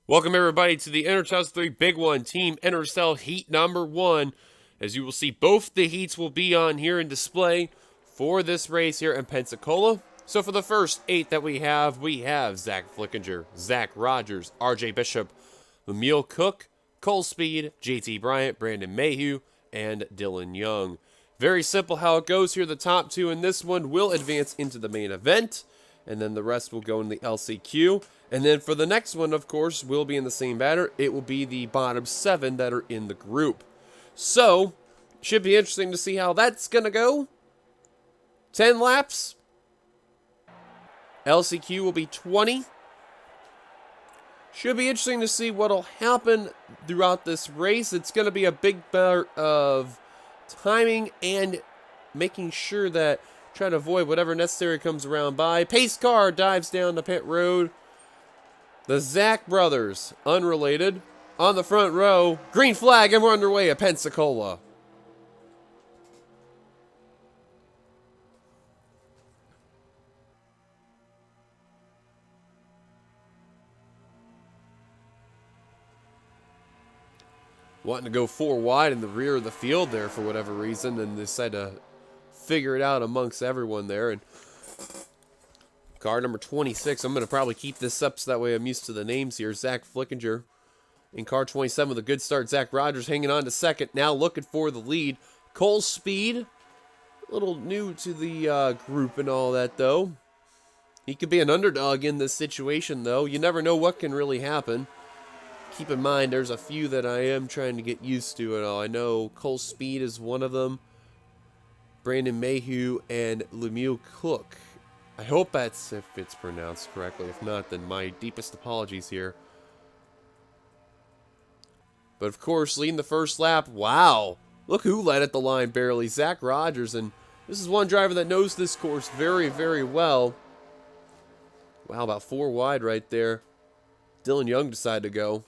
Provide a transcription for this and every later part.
Welcome everybody to the NR2003 Big One Team NRSL Heat number 1. As you will see, both the heats will be on here in display for this race here in Pensacola. So for the first 8 that we have Zach Flickinger, Zach Rogers, RJ Bishop, Lemuel Cook, Cole Speed, JT Bryant, Brandon Mayhew, and Dylan Young. Very simple how it goes here. The top 2 in this one will advance into the main event, and then the rest will go in the LCQ. And then for the next one, of course, will be in the same banner. It will be the bottom 7 that are in the group. So, should be interesting to see how that's going to go. 10 laps. LCQ will be 20. Should be interesting to see what will happen throughout this race. It's going to be a big matter of timing and making sure that try to avoid whatever necessary comes around by. Pace car dives down the pit road. The Zach brothers, unrelated, on the front row. Green flag, and we're underway at Pensacola. Wanting to go 4 wide in the rear of the field there for whatever reason, and decided to figure it out amongst everyone there. And car number 26, I'm going to probably keep this up so that way I'm used to the names here. Zach Flickinger in car 27 with a good start. Zach Rogers hanging on to second, now looking for the lead. Cole Speed, a little new to the group and all that, though. He could be an underdog in this situation, though. You never know what can really happen. Keep in mind, there's a few that I am trying to get used to and all. I know Cole Speed is one of them. Brandon Mayhew and Lemuel Cook. I hope that's if it's pronounced correctly. If not, then my deepest apologies here. But of course, leading the first lap, wow. Look who led at the line barely, Zach Rogers. And this is one driver that knows this course very, very well. Wow, about 4 wide right there. Dylan Young decided to go.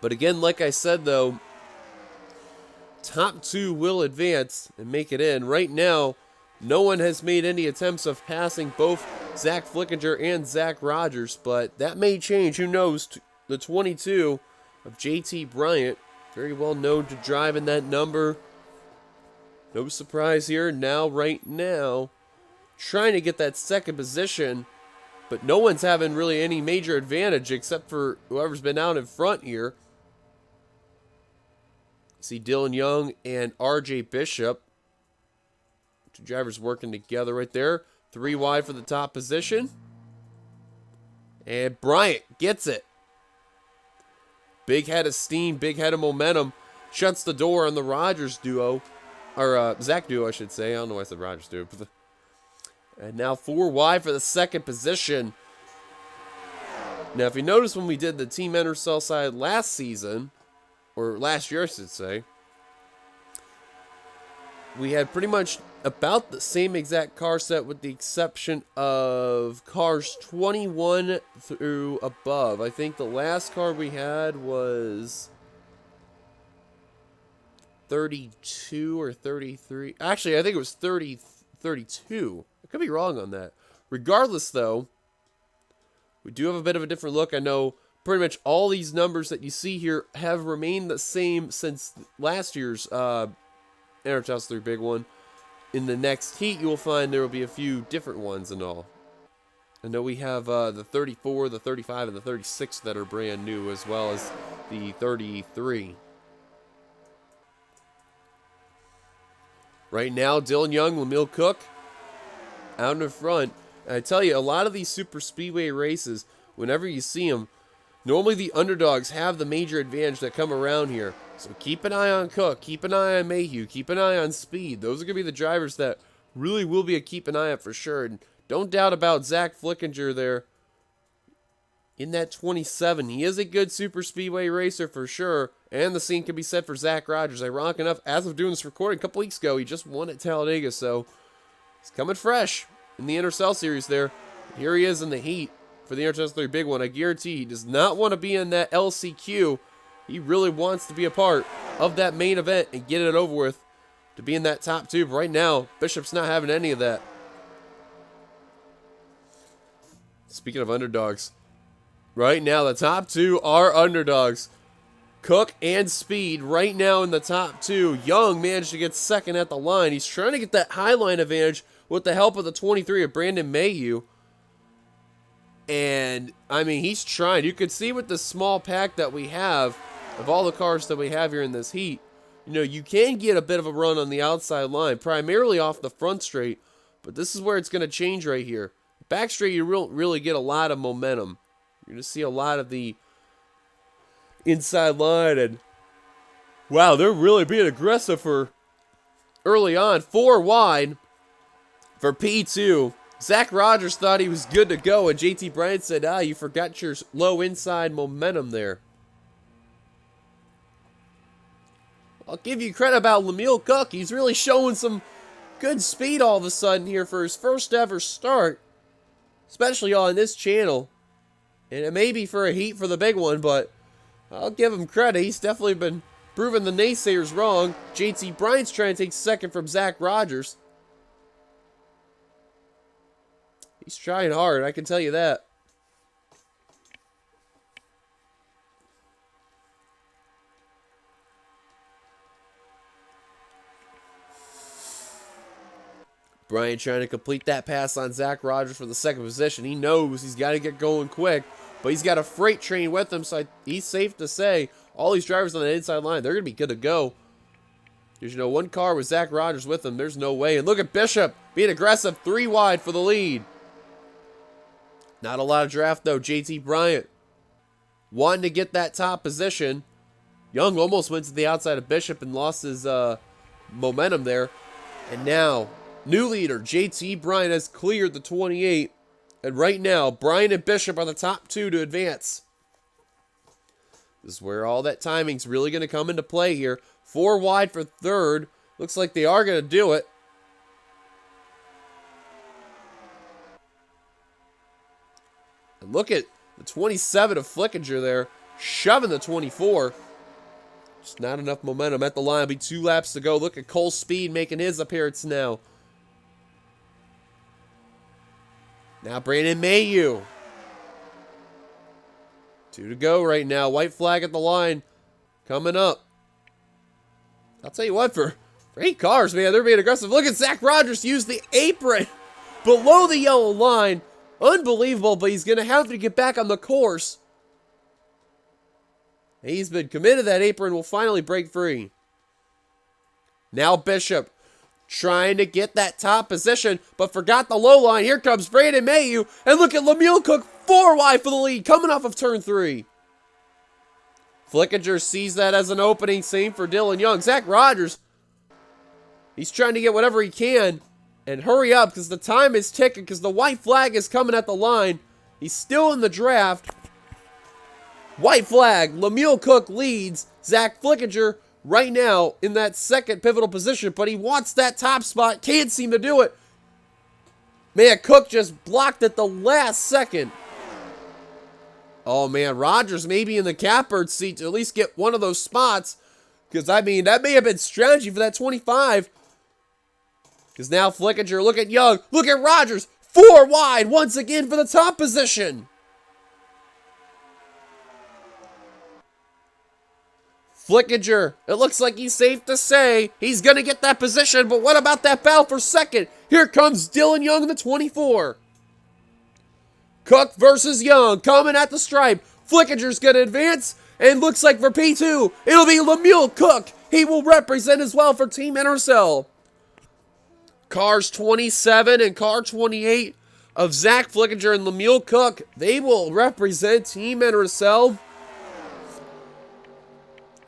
But again, like I said, though, top 2 will advance and make it in. Right now, no one has made any attempts of passing both Zach Flickinger and Zach Rogers, but that may change. Who knows? The 22 of JT Bryant, very well known to drive in that number. No surprise here. Now, right now, trying to get that second position, but no one's having really any major advantage except for whoever's been out in front here. See Dylan Young and RJ Bishop. 2 drivers working together right there. 3 wide for the top position. And Bryant gets it. Big head of steam, big head of momentum. Shuts the door on the Rogers duo. Or Zach duo, I should say. I don't know why I said Rogers duo. And now 4 wide for the second position. Now, if you notice when we did the Team NRSL side last season, or last year, I should say, we had pretty much about the same exact car set with the exception of cars 21 through above. I think the last car we had was 32 or 33. Actually, I think it was 32. I could be wrong on that. Regardless, though, we do have a bit of a different look. I know pretty much all these numbers that you see here have remained the same since last year's NR2003 Big One. In the next heat, you will find there will be a few different ones and all. I know we have the 34, the 35, and the 36 that are brand new, as well as the 33. Right now, Dylan Young, Lemuel Cook out in front. And I tell you, a lot of these super speedway races, whenever you see them, normally the underdogs have the major advantage that come around here. So keep an eye on Cook, keep an eye on Mayhew, keep an eye on Speed. Those are going to be the drivers that really will be a keep an eye on for sure. And don't doubt about Zach Flickinger there in that 27. He is a good super speedway racer for sure. And the same can be said for Zach Rogers. Ironic enough, as of doing this recording a couple weeks ago, he just won at Talladega. So he's coming fresh in the NRSL series there. Here he is in the heat for the NR2003 Big One. I guarantee he does not want to be in that LCQ. He really wants to be a part of that main event and get it over with to be in that top 2. But right now, Bishop's not having any of that. Speaking of underdogs, right now the top two are underdogs. Cook and Speed right now in the top two. Young managed to get second at the line. He's trying to get that high line advantage with the help of the 23 of Brandon Mayhew. And, I mean, he's trying. You can see with the small pack that we have, of all the cars that we have here in this heat, you know, you can get a bit of a run on the outside line, primarily off the front straight. But this is where it's going to change right here. Back straight, you won't really get a lot of momentum. You're going to see a lot of the inside line, and wow, they're really being aggressive for early on. 4 wide for P2. Zach Rogers thought he was good to go, and JT Bryant said, you forgot your low inside momentum there. I'll give you credit about Lemuel Cook. He's really showing some good speed all of a sudden here for his first ever start, especially on this channel. And it may be for a heat for the big one, but I'll give him credit. He's definitely been proving the naysayers wrong. JT Bryant's trying to take second from Zach Rogers. He's trying hard, I can tell you that. Bryant trying to complete that pass on Zach Rogers for the second position. He knows he's got to get going quick, but he's got a freight train with him, so he's safe to say all these drivers on the inside line, they're going to be good to go. There's, you know, one car with Zach Rogers with him. There's no way. And look at Bishop being aggressive, 3 wide for the lead. Not a lot of draft, though. JT Bryant wanting to get that top position. Young almost went to the outside of Bishop and lost his momentum there. And now, new leader, JT Bryant has cleared the 28. And right now, Bryant and Bishop are the top 2 to advance. This is where all that timing's really going to come into play here. 4 wide for third. Looks like they are going to do it. And look at the 27 of Flickinger there, shoving the 24. Just not enough momentum at the line. Be 2 laps to go. Look at Cole Speed making his appearance now. Now Brandon Mayhew. 2 to go right now. White flag at the line. Coming up. I'll tell you what, for 8 cars, man, they're being aggressive. Look at Zach Rogers use the apron below the yellow line. Unbelievable, but he's going to have to get back on the course. He's been committed. That apron will finally break free. Now Bishop trying to get that top position, but forgot the low line. Here comes Brandon Mayhew, and look at Lemuel Cook, 4 wide for the lead, coming off of turn 3. Flickinger sees that as an opening. Same for Dylan Young. Zach Rogers, he's trying to get whatever he can. And hurry up, because the time is ticking, because the white flag is coming at the line. He's still in the draft. White flag. Lemuel Cook leads Zach Flickinger right now in that second pivotal position, but he wants that top spot. Can't seem to do it. Man, Cook just blocked at the last second. Oh, man, Rogers may be in the catbird seat to at least get one of those spots, because, I mean, that may have been strategy for that 25. Because now Flickinger, look at Young, look at Rogers, 4 wide once again for the top position. Flickinger, it looks like he's safe to say he's going to get that position, but what about that battle for second? Here comes Dylan Young in the 24. Cook versus Young, coming at the stripe. Flickinger's going to advance, and looks like for P2, it'll be Lemuel Cook. He will represent as well for Team NRSL. Cars 27 and car 28 of Zach Flickinger and Lemuel Cook, they will represent Team NRSL.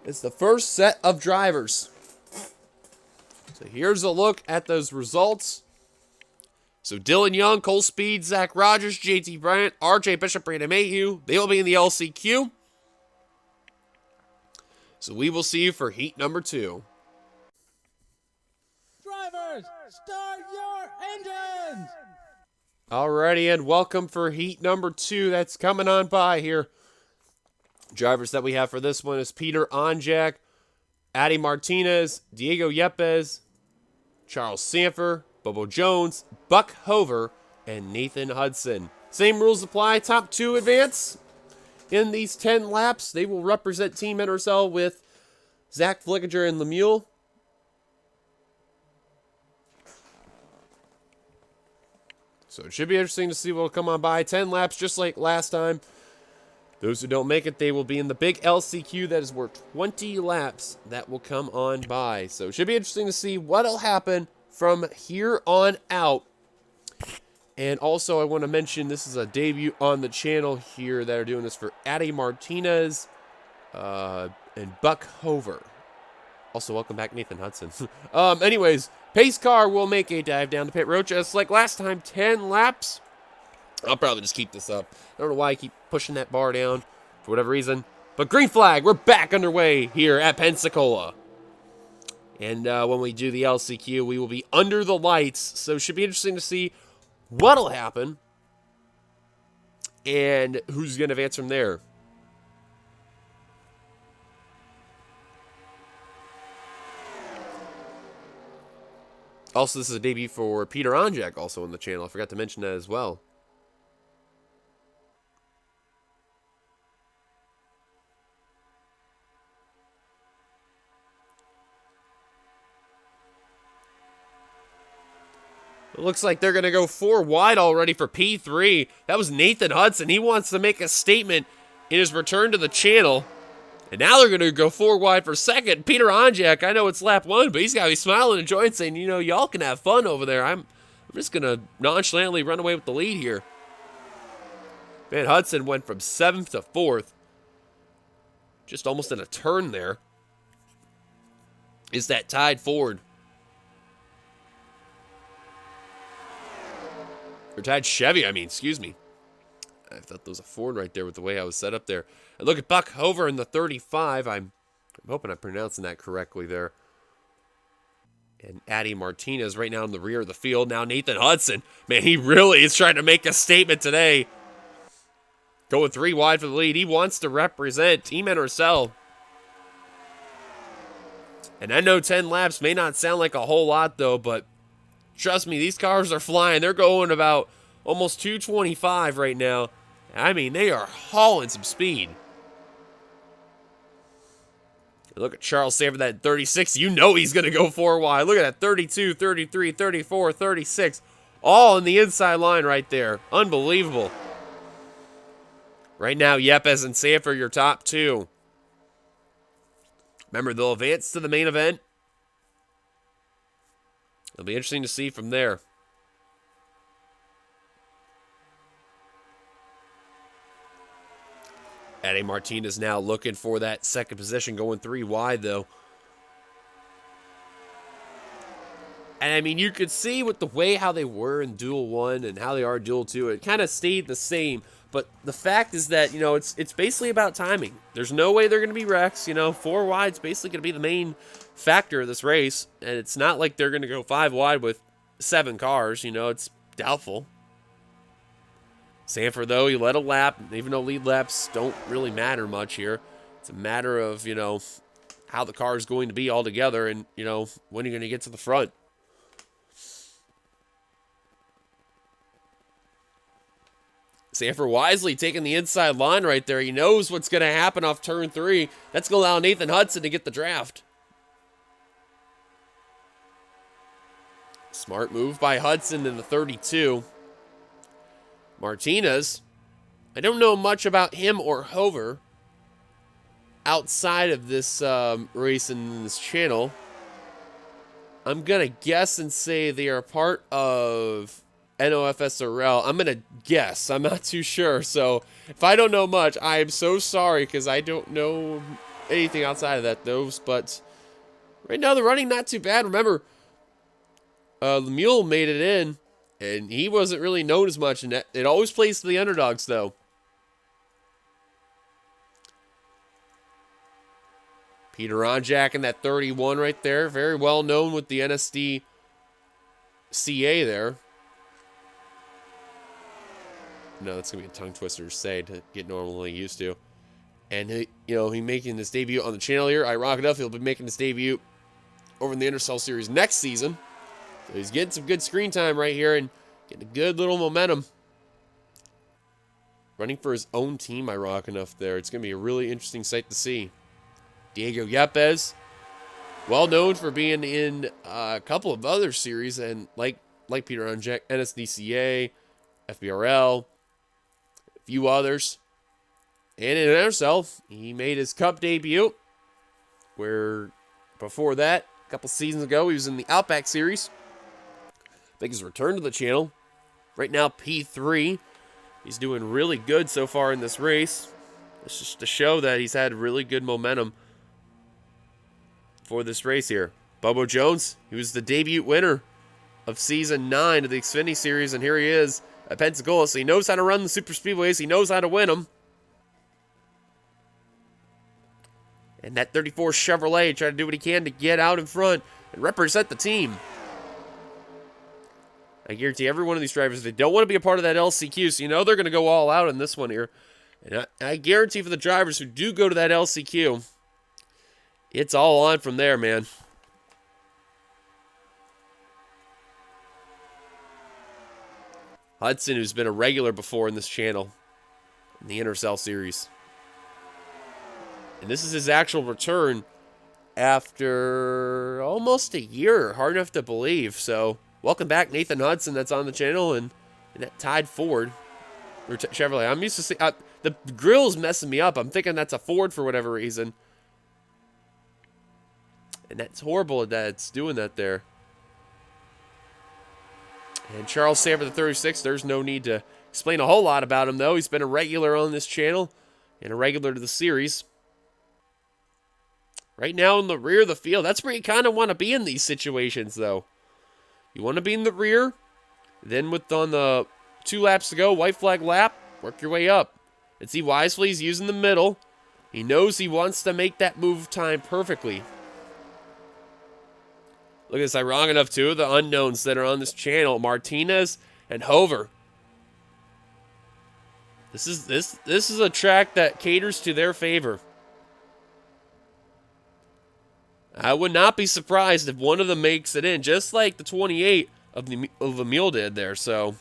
It's the first set of drivers. So here's a look at those results. So Dylan Young, Cole Speed, Zach Rogers, JT Bryant, RJ Bishop, Brandon Mayhew, they will be in the LCQ. So we will see you for heat number 2. Drivers, start your engines! Alrighty, and welcome for heat number 2. That's coming on by here. Drivers that we have for this one is Peter Onjak, Addy Martinez, Diego Yepes, Charles Sanford, Bobo Jones, Buck Hover, and Nathan Hudson. Same rules apply. Top 2 advance in these 10 laps. They will represent Team NRSL with Zach Flickinger and Lemieux. So it should be interesting to see what will come on by. 10 laps just like last time. Those who don't make it, they will be in the big LCQ that is worth 20 laps that will come on by. So it should be interesting to see what will happen from here on out. And also I want to mention this is a debut on the channel here that are doing this for Addy Martinez and Buck Hover. Also, welcome back, Nathan Hudson. Anyways, pace car will make a dive down the pit road just like last time. 10 laps. I'll probably just keep this up. I don't know why I keep pushing that bar down for whatever reason. But green flag, we're back underway here at Pensacola. And when we do the LCQ, we will be under the lights. So it should be interesting to see what'll happen and who's going to advance from there. Also, this is a debut for Peter Onjak, also on the channel. I forgot to mention that as well. It looks like they're going to go 4 wide already for P3. That was Nathan Hudson. He wants to make a statement in his return to the channel. And now they're going to go 4 wide for second. Peter Onjak, I know it's lap 1, but he's got to be smiling and enjoying, saying, you know, y'all can have fun over there. I'm just going to nonchalantly run away with the lead here. Man, Hudson went from 7th to 4th. Just almost in a turn there. Is that tied Ford? Or tied Chevy, excuse me. I thought there was a Ford right there with the way I was set up there. And look at Buck Hover in the 35. I'm hoping I'm pronouncing that correctly there. And Addy Martinez right now in the rear of the field. Now Nathan Hudson. Man, he really is trying to make a statement today. Going 3 wide for the lead. He wants to represent Team NRSL. And I know 10 laps may not sound like a whole lot though, but trust me, these cars are flying. They're going about almost 225 right now. I mean, they are hauling some speed. Look at Charles Sanford, that 36. You know he's going to go 4 wide. Look at that 32, 33, 34, 36. All in the inside line right there. Unbelievable. Right now, Yepes and Sanford, your top 2. Remember, they'll advance to the main event. It'll be interesting to see from there. Addy Martinez now looking for that second position, going 3 wide, though. And, I mean, you could see with the way how they were in Duel 1 and how they are in Duel 2, it kind of stayed the same. But the fact is that, you know, it's basically about timing. There's no way they're going to be wrecks. You know, 4 wide's basically going to be the main factor of this race. And it's not like they're going to go 5 wide with 7 cars. You know, it's doubtful. Sanford, though, he led a lap, even though lead laps don't really matter much here. It's a matter of, you know, how the car is going to be altogether and, you know, when you're going to get to the front. Sanford wisely taking the inside line right there. He knows what's going to happen off turn 3. That's going to allow Nathan Hudson to get the draft. Smart move by Hudson in the 32. Martinez, I don't know much about him or Hover outside of this race in this channel. I'm going to guess and say they are part of NOFSRL. I'm going to guess. I'm not too sure. So if I don't know much, I am so sorry because I don't know anything outside of that, those. But right now, the running not too bad. Remember, Lemieux made it in. And he wasn't really known as much, and it always plays to the underdogs, though. Peter Onjak in that 31 right there. Very well known with the NSD CA there. No, that's going to be a tongue twister to say to get normally used to. And, he making his debut on the channel here. Ironically enough, he'll be making his debut over in the NRSL Series next season. So he's getting some good screen time right here and getting a good little momentum. running for his own team, ironic enough there. It's going to be a really interesting sight to see. Diego Yepes, well known for being in a couple of other series, and like Peter Unjek, NSDCA, FBRL, a few others. And in NRSL, he made his Cup debut, where before that, a couple seasons ago, he was in the Outback Series. Make his return to the channel. Right now, P3. He's doing really good so far in this race. It's just to show that he's had really good momentum for this race here. Bobo Jones, he was the debut winner of Season 9 of the Xfinity Series, and here he is at Pensacola. So he knows how to run the super speedways. He knows how to win them. And that 34 Chevrolet trying to do what he can to get out in front and represent the team. I guarantee every one of these drivers, they don't want to be a part of that LCQ, so you know they're going to go all out in this one here. And I guarantee for the drivers who do go to that LCQ, it's all on from there, man. Hudson, who's been a regular before in this channel, in the NRSL series. And this is his actual return after almost a year. Hard enough to believe, so... Welcome back, Nathan Hudson, that's on the channel, and that tied Ford, or Chevrolet. I'm used to see, the grill's messing me up. I'm thinking that's a Ford for whatever reason. And that's horrible that it's doing that there. And Charles Sanford, the 36, there's no need to explain a whole lot about him, though. He's been a regular on this channel and a regular to the series. Right now in the rear of the field, that's where you kind of want to be in these situations, though. You want to be in the rear, then on the 2 laps to go, white flag lap, work your way up. And see, wisely, he's using the middle. He knows he wants to make that move time perfectly. Look at this, ironic enough, two of the unknowns that are on this channel, Martinez and Hover. This is a track that caters to their favor. I would not be surprised if one of them makes it in, just like the 28 of the Mule did there. So,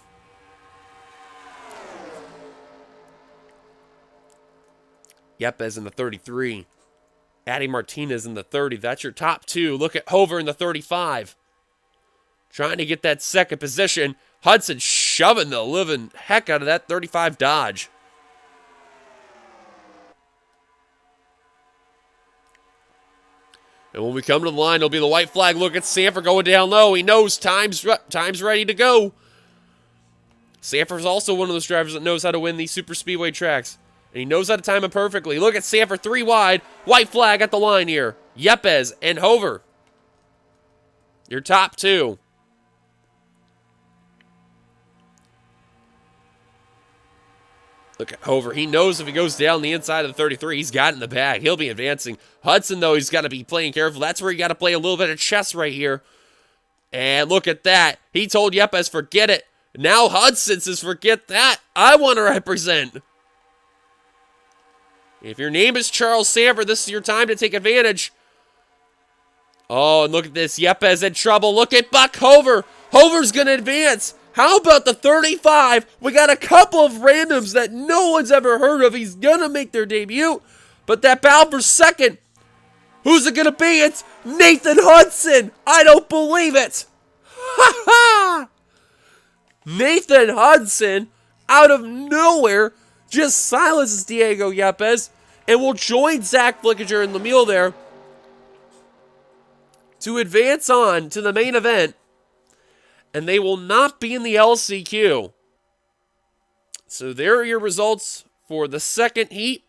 Yepes in the 33, Addy Martinez in the 30. That's your top two. Look at Hover in the 35, trying to get that second position. Hudson shoving the living heck out of that 35 Dodge. And when we come to the line, it'll be the white flag. Look at Sanford going down low. He knows time's ready to go. Sanford's also one of those drivers that knows how to win these super speedway tracks. And he knows how to time it perfectly. Look at Sanford 3 wide. White flag at the line here. Yepes and Hover. Your top two. Look at Hover. He knows if he goes down the inside of the 33, he's got it in the bag. He'll be advancing. Hudson, though, he's got to be playing careful. That's where you got to play a little bit of chess right here. And look at that. He told Yepes, forget it. Now Hudson says, forget that. I want to represent. If your name is Charles Sanford, this is your time to take advantage. Oh, and look at this. Yepes in trouble. Look at Buck Hover. Hover's going to advance. How about the 35? We got a couple of randoms that no one's ever heard of. He's going to make their debut. But that battle for second, who's it going to be? It's Nathan Hudson. I don't believe it. Ha ha! Nathan Hudson, out of nowhere, just silences Diego Yepes and will join Zach Flickinger and Lemieux there to advance on to the main event. And they will not be in the LCQ. So there are your results for the second heat.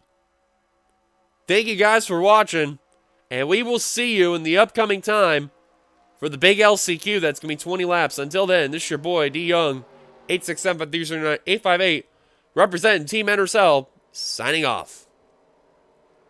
Thank you guys for watching. And we will see you in the upcoming time for the big LCQ. That's going to be 20 laps. Until then, this is your boy, D Young, 867-539-858, representing Team NRSL, signing off.